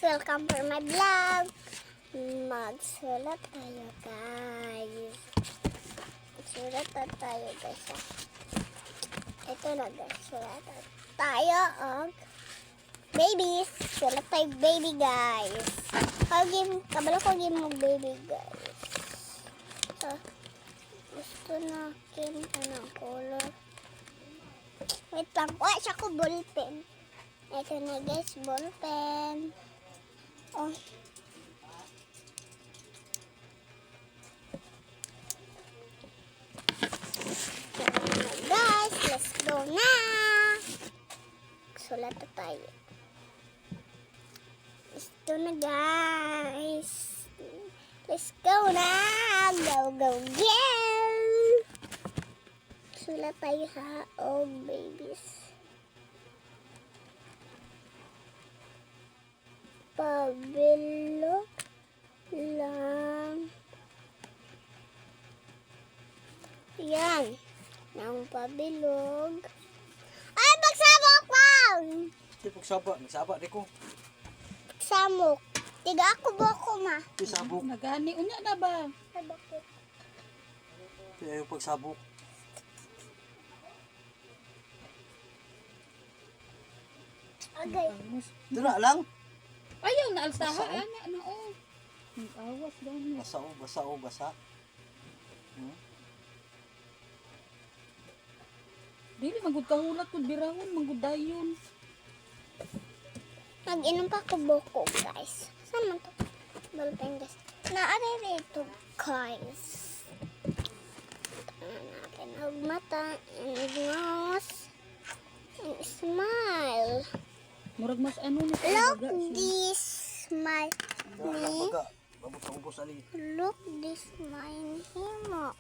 Welcome for my vlog. Magsulat tayo guys. Magsulat na tayo guys. Ito na guys. Sulat tayo og babies. Sulat tayo baby guys. Kabalo ko game mo baby guys. So, gusto na kim anong color. Wait lang. Wala siya ko ballpen. Ito na guys, ballpen. Oh. Guys, let's go na. Sulat na tayo. Let's go na guys. Let's go na. Go, go, go. Sulat tayo ha. Oh, babies. Pabilog lang. Yan. Nang pabilog. Ay, pagsabok pang! Di pagsabak, nagsabak di ko. Pagsamok. Tiga ako boko ma. Di sabok. Nagani unya na ba? Ay, bakit? Di ayaw pagsabok. Agay. Dira lang. Ayaw na alsaha ana na oh. Awas daw ni. Basa o basa. Dili magud kahulat kun birahon magud dayon. Nag-inom pa ako boko, guys. Saan man to? Ballpen, guys. Naarere ito, guys. Tignan natin ang mata, and nose, and smile. Murag mas ano ni Look this smile. Dira lang baga. Babot ang ubos ali. Look this smile himo.